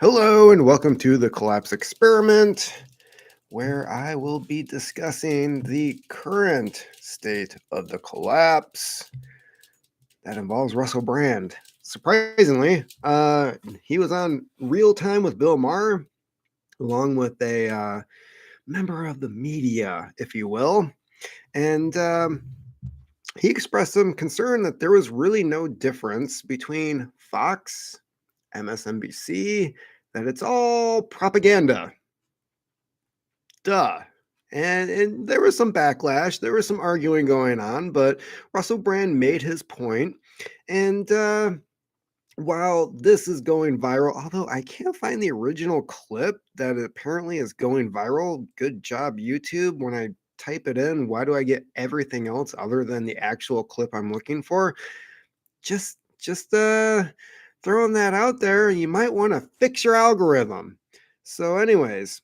Hello and welcome to the Collapse Experiment, where I will be discussing the current state of the collapse that involves Russell Brand. Surprisingly, he was on Real Time with Bill Maher, along with a member of the media, if you will, and he expressed some concern that there was really no difference between Fox, MSNBC, that it's all propaganda. Duh. And there was some backlash. There was some arguing going on, but Russell Brand made his point. And while this is going viral, although I can't find the original clip that apparently is going viral, good job, YouTube. When I type it in, why do I get everything else other than the actual clip I'm looking for? Just throwing that out there. You might want to fix your algorithm. So, anyways,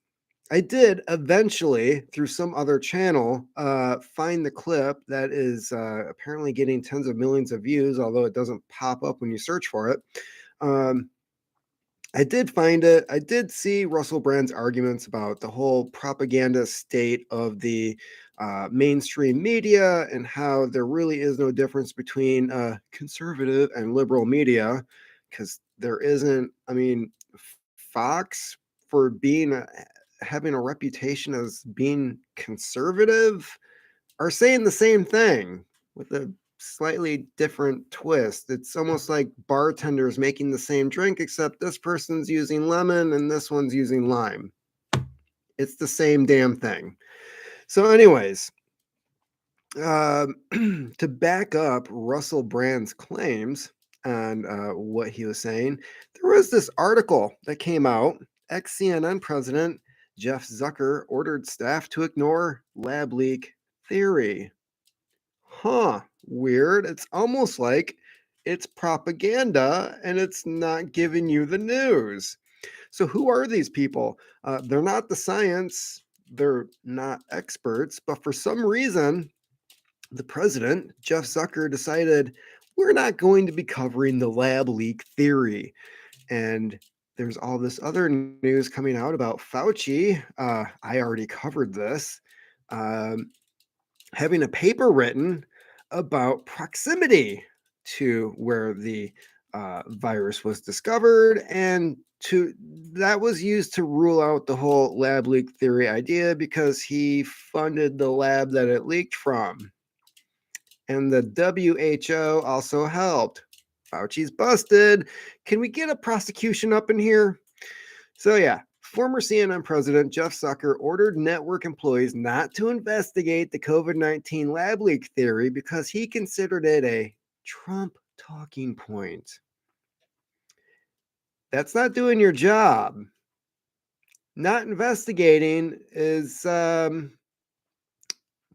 I did eventually, through some other channel, find the clip that is apparently getting tens of millions of views, although it doesn't pop up when you search for it. Um, I did find it. I did see Russell Brand's arguments about the whole propaganda state of the mainstream media and how there really is no difference between conservative and liberal media, because there isn't. I mean, Fox, for being having a reputation as being conservative, are saying the same thing with a slightly different twist. It's almost like bartenders making the same drink, except this person's using lemon and this one's using lime. It's the same damn thing. So, anyways, to back up Russell Brand's claims and what he was saying, there was this article that came out. Ex CNN president Jeff Zucker ordered staff to ignore lab leak theory. Huh, weird. It's almost like it's propaganda and it's not giving you the news. So, who are these people? They're not the science, they're not experts, but for some reason, the president, Jeff Zucker, decided we're not going to be covering the lab leak theory. And there's all this other news coming out about Fauci. I already covered this. Um, Having a paper written about proximity to where the virus was discovered, and to that was used to rule out the whole lab leak theory idea because he funded the lab that it leaked from. And the WHO also helped. Fauci's busted. Can we get a prosecution up in here? So, yeah, former CNN president Jeff Zucker ordered network employees not to investigate the COVID-19 lab leak theory because he considered it a Trump talking point. That's not doing your job. Not investigating is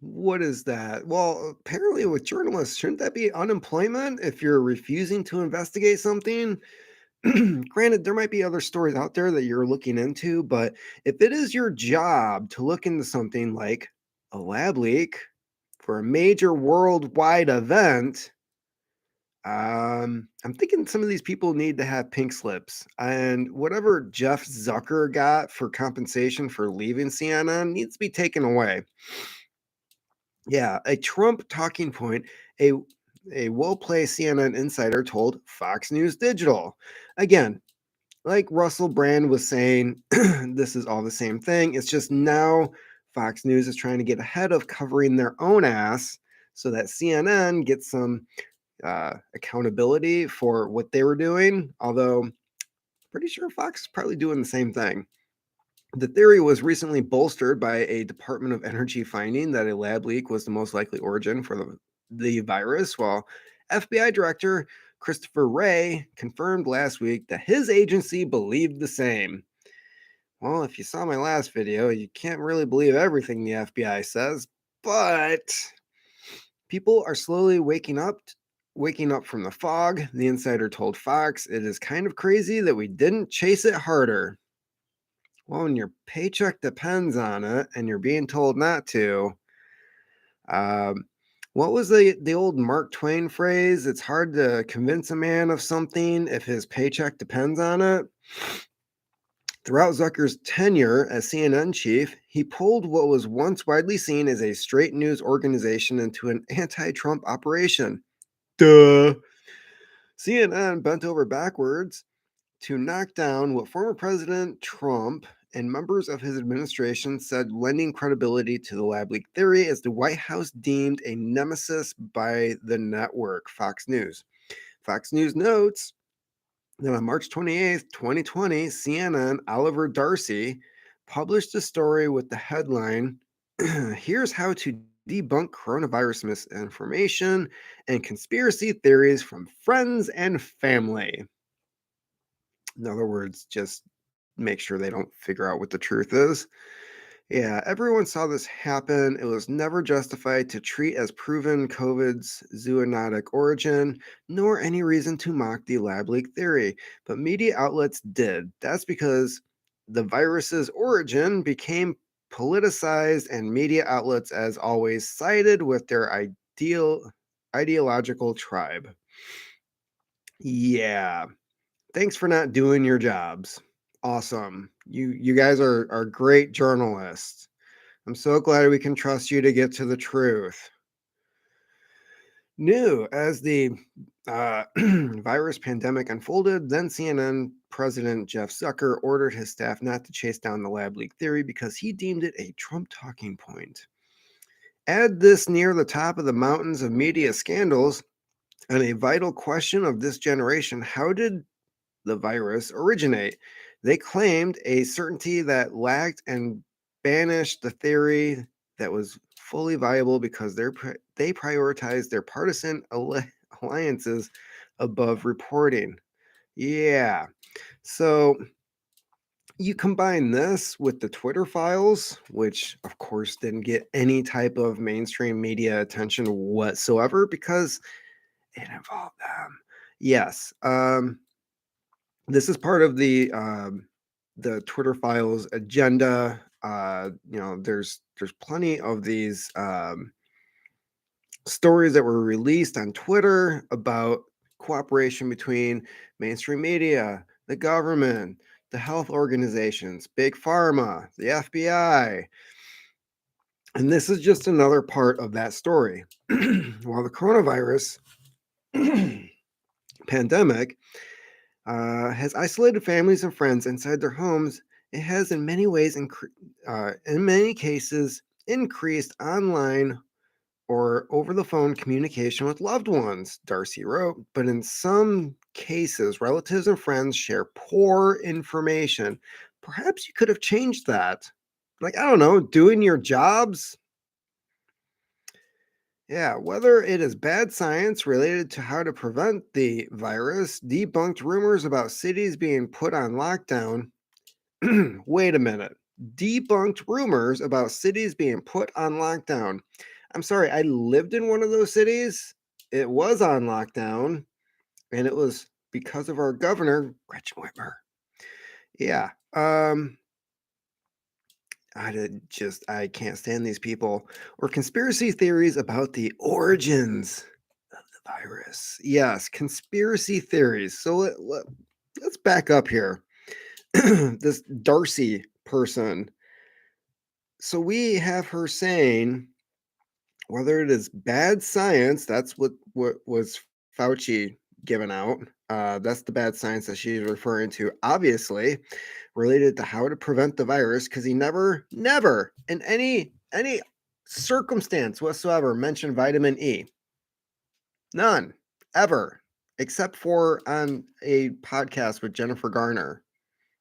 what is that? Well, apparently with journalists, shouldn't that be unemployment if you're refusing to investigate something? Granted, there might be other stories out there that you're looking into, but if it is your job to look into something like a lab leak for a major worldwide event, I'm thinking some of these people need to have pink slips. And whatever Jeff Zucker got for compensation for leaving CNN needs to be taken away. Yeah, a Trump talking point, a well-placed CNN insider told Fox News Digital. Again, like Russell Brand was saying, this is all the same thing. It's just now Fox News is trying to get ahead of covering their own ass so that CNN gets some accountability for what they were doing. Although, pretty sure Fox is probably doing the same thing. The theory was recently bolstered by a Department of Energy finding that a lab leak was the most likely origin for the virus, while FBI Director Christopher Wray confirmed last week that his agency believed the same. Well, if you saw my last video, you can't really believe everything the FBI says, but people are slowly waking up from the fog. The insider told Fox, "It is kind of crazy that we didn't chase it harder." Well, when your paycheck depends on it and you're being told not to, um, what was the old Mark Twain phrase? It's hard to convince a man of something if his paycheck depends on it. Throughout Zucker's tenure as CNN chief, he pulled what was once widely seen as a straight news organization into an anti Trump operation. Duh. CNN bent over backwards to knock down what former President Trump and members of his administration said, lending credibility to the lab leak theory as the White House deemed a nemesis by the network, Fox News. Fox News notes that on March 28th, 2020, CNN Oliver Darcy published a story with the headline, Here's How to Debunk Coronavirus Misinformation and Conspiracy Theories from Friends and Family. In other words, just make sure they don't figure out what the truth is. Yeah, everyone saw this happen. It was never justified to treat as proven COVID's zoonotic origin, nor any reason to mock the lab leak theory. But media outlets did. That's because the virus's origin became politicized, and media outlets, as always, sided with their ideological tribe. Yeah. Thanks for not doing your jobs. Awesome. You guys are great journalists. I'm so glad we can trust you to get to the truth. New as the virus pandemic unfolded, then CNN President Jeff Zucker ordered his staff not to chase down the lab leak theory because he deemed it a Trump talking point. Add this near the top of the mountains of media scandals, and a vital question of this generation: how did the virus originate? They claimed a certainty that lacked and banished the theory that was fully viable because they prioritized their partisan alliances above reporting. Yeah. So you combine this with the Twitter files, which of course didn't get any type of mainstream media attention whatsoever because it involved them. Yes. This is part of the Twitter files agenda. There's plenty of these stories that were released on Twitter about cooperation between mainstream media, the government, the health organizations, big pharma, the FBI. And this is just another part of that story. While the coronavirus pandemic has isolated families and friends inside their homes, it has in many ways, in many cases, increased online or over the phone communication with loved ones, Darcy wrote. But in some cases, relatives and friends share poor information. Perhaps you could have changed that. Like, I don't know, doing your jobs. Yeah, whether it is bad science related to how to prevent the virus, debunked rumors about cities being put on lockdown. Wait a minute. Debunked rumors about cities being put on lockdown. I'm sorry, I lived in one of those cities. It was on lockdown, and it was because of our governor, Gretchen Whitmer. Yeah. I can't stand these people. Or conspiracy theories about the origins of the virus. Yes, conspiracy theories. So let's back up here. This Darcy person. So we have her saying whether it is bad science, that's what was Fauci given out. That's the bad science that she's referring to, obviously related to how to prevent the virus, because he never in any circumstance whatsoever mentioned vitamin E. None, ever, except for on a podcast with Jennifer Garner.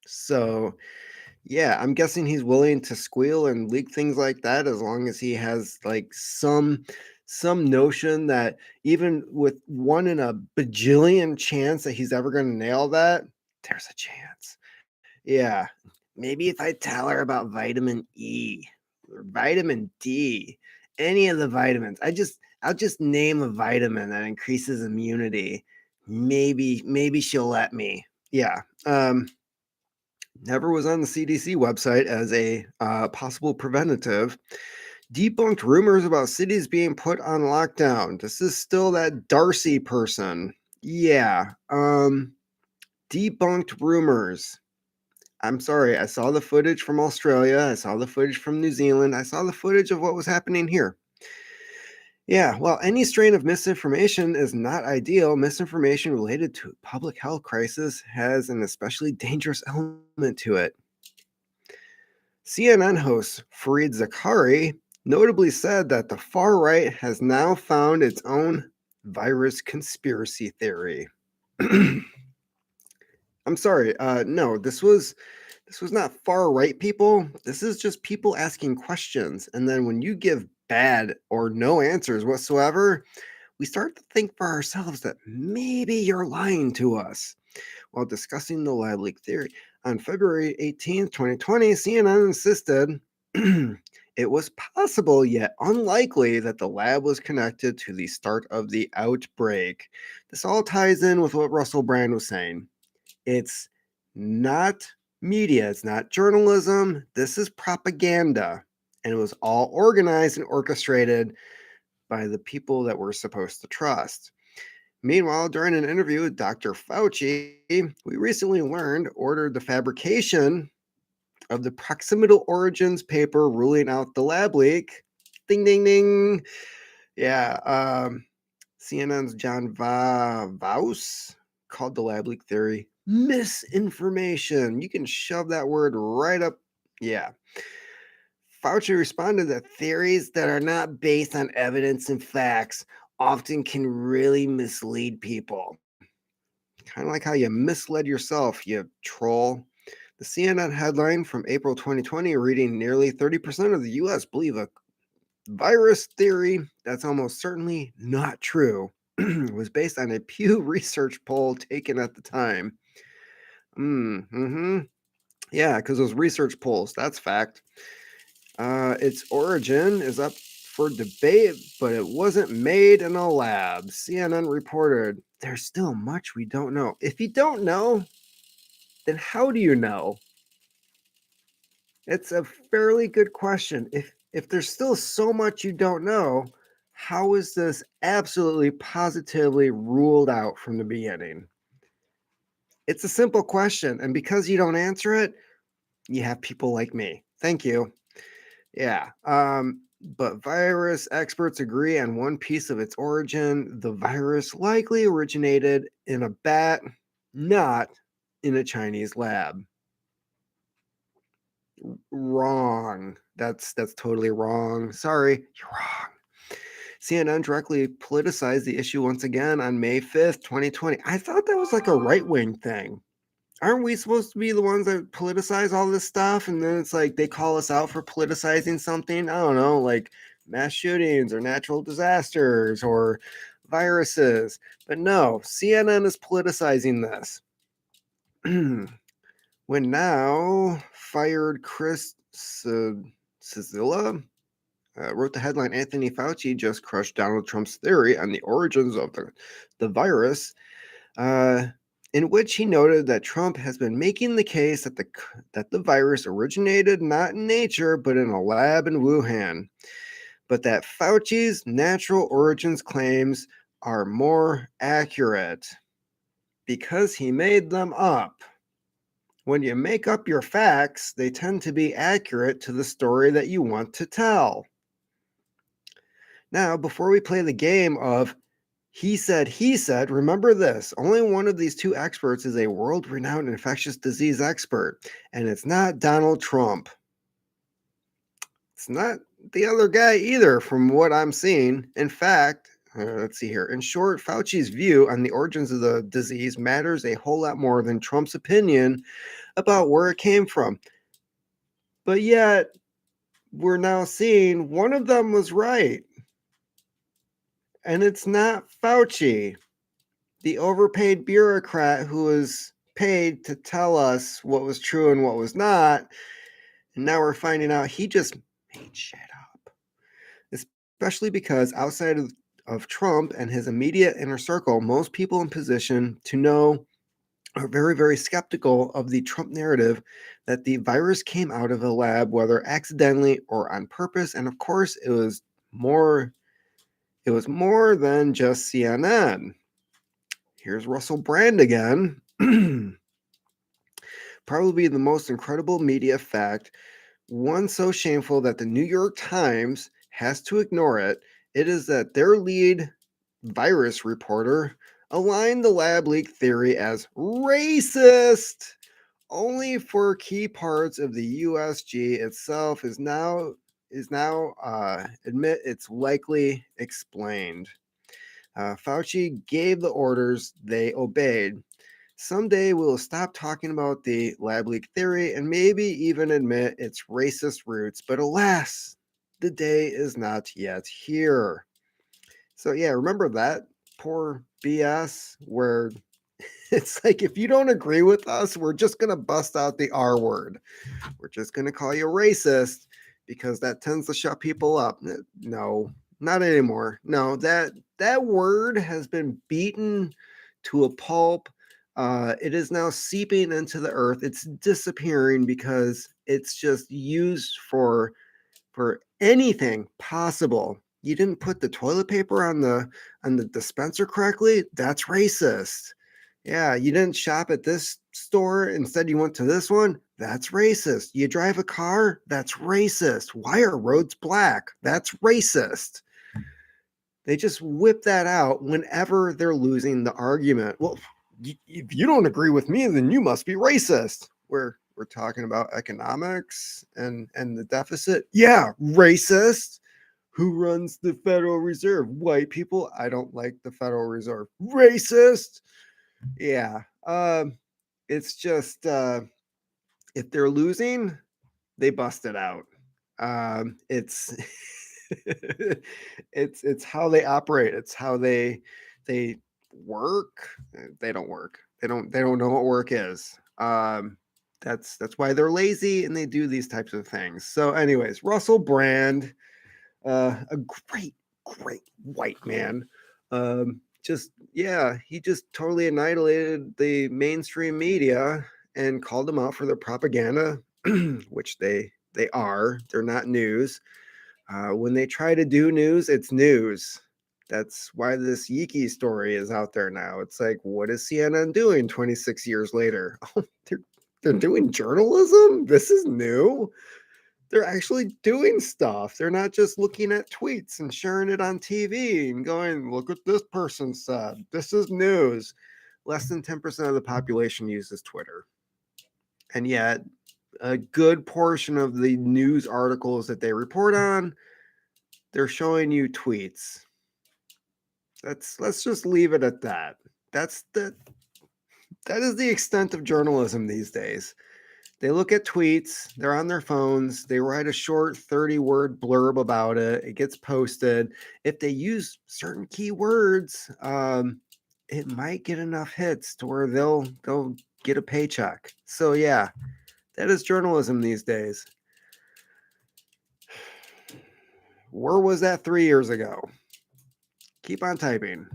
So yeah, I'm guessing he's willing to squeal and leak things like that as long as he has like some notion that even with 1 in a bajillion chance that he's ever going to nail that, there's a chance. Yeah. Maybe if I tell her about vitamin E or vitamin D, any of the vitamins, I'll just name a vitamin that increases immunity. Maybe she'll let me. Yeah. Never was on the CDC website as a possible preventative. Debunked rumors about cities being put on lockdown. This is still that Darcy person. Yeah. Debunked rumors. I'm sorry, I saw the footage from Australia, I saw the footage from New Zealand, I saw the footage of what was happening here. Yeah, well, any strain of misinformation is not ideal. Misinformation related to a public health crisis has an especially dangerous element to it. CNN host Fareed Zakari notably said that the far right has now found its own virus conspiracy theory. I'm sorry, no, this was not far right people. This is just people asking questions, and then when you give bad or no answers whatsoever, we start to think for ourselves that maybe you're lying to us. While discussing the lab leak theory on February 18th, 2020, CNN insisted it was possible yet unlikely that the lab was connected to the start of the outbreak. This all ties in with what Russell Brand was saying. It's not media, it's not journalism, this is propaganda. And it was all organized and orchestrated by the people that we're supposed to trust. Meanwhile, during an interview with Dr. Fauci, we recently learned ordered the fabrication of the proximal origins paper ruling out the lab leak. Ding, ding, ding. Yeah, CNN's John Vaus called the lab leak theory misinformation. You can shove that word right up. Yeah. Fauci responded that theories that are not based on evidence and facts often can really mislead people. Kind of like how you misled yourself, you troll. The CNN headline from April 2020 reading nearly 30% of the US believe a virus theory that's almost certainly not true was based on a Pew Research poll taken at the time. Mm-hmm. Yeah, because those research polls, that's fact. Its origin is up for debate, but it wasn't made in a lab. CNN reported, there's still much we don't know. If you don't know, then how do you know? It's a fairly good question. If there's still so much you don't know, how is this absolutely positively ruled out from the beginning? It's a simple question, and because you don't answer it, you have people like me. Thank you. Yeah. But virus experts agree on one piece of its origin. The virus likely originated in a bat, not in a Chinese lab. Wrong. That's totally wrong. Sorry, you're wrong. CNN directly politicized the issue once again on May 5th, 2020. I thought that was like a right-wing thing. Aren't we supposed to be the ones that politicize all this stuff? And then it's like they call us out for politicizing something. I don't know, like mass shootings or natural disasters or viruses. But no, CNN is politicizing this. When now fired Chris Cizilla wrote the headline, Anthony Fauci just crushed Donald Trump's theory on the origins of the virus, in which he noted that Trump has been making the case that the virus originated not in nature, but in a lab in Wuhan, but that Fauci's natural origins claims are more accurate because he made them up. When you make up your facts, they tend to be accurate to the story that you want to tell. Now, before we play the game of he said, remember this, only one of these two experts is a world-renowned infectious disease expert, and it's not Donald Trump. It's not the other guy either, from what I'm seeing. In fact, let's see here. In short, Fauci's view on the origins of the disease matters a whole lot more than Trump's opinion about where it came from. But yet, we're now seeing one of them was right. And it's not Fauci, the overpaid bureaucrat who was paid to tell us what was true and what was not. And now we're finding out he just made shit up. Especially because outside of Trump and his immediate inner circle, most people in position to know are very, very skeptical of the Trump narrative that the virus came out of a lab, whether accidentally or on purpose. And of course, it was more than just CNN. Here's Russell Brand again. probably the most incredible media fact, one so shameful that the New York Times has to ignore it. It is that their lead virus reporter aligned the lab leak theory as racist only for key parts of the USG itself is now admit it's likely explained. Fauci gave the orders, they obeyed. Someday we'll stop talking about the lab leak theory and maybe even admit its racist roots, but alas, the day is not yet here. So, yeah, remember that poor BS where it's like if you don't agree with us, we're just going to bust out the R word. We're just going to call you racist because that tends to shut people up. No, not anymore. No, that word has been beaten to a pulp. It is now seeping into the earth. It's disappearing because it's just used for anything possible. You didn't put the toilet paper on the dispenser correctly. That's racist. Yeah, you didn't shop at this store. Instead, you went to this one. That's racist. You drive a car. That's racist. Why are roads black? That's racist. They just whip that out whenever they're losing the argument. Well, if you don't agree with me, then you must be racist. We're talking about economics and the deficit. Yeah, racist. Who runs the Federal Reserve? White people. I don't like the Federal Reserve. Racist. Yeah. It's just if they're losing, they bust it out. It's it's how they operate. It's how they work. They don't work. They don't know what work is. That's why they're lazy and they do these types of things. So, anyways, Russell Brand, a great white man. Just yeah, he just totally annihilated the mainstream media and called them out for their propaganda, which they are. They're not news. When they try to do news, it's news. That's why this Yiki story is out there now. It's like, what is CNN doing 26 years later? Oh, they're doing journalism. This is new. They're actually doing stuff. They're not just looking at tweets and sharing it on TV and going, look what this person said. This is news. Less than 10% of the population uses Twitter. And yet, a good portion of the news articles that they report on, they're showing you tweets. Let's just leave it at that. That is the extent of journalism these days. They look at tweets, they're on their phones, they write a short 30-word blurb about it, it gets posted. If they use certain keywords, it might get enough hits to where they'll get a paycheck. So yeah, that is journalism these days. Where was that 3 years ago? Keep on typing.